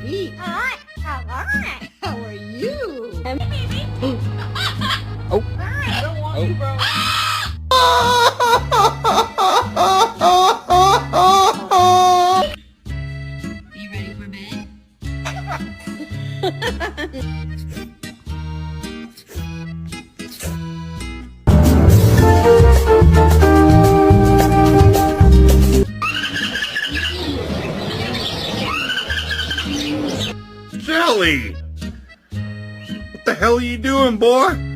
feet. Alright, alright. How are you? Hey, baby. Oh. I don't want you, bro. You ready for bed? Jelly! What the hell are you doing, boy?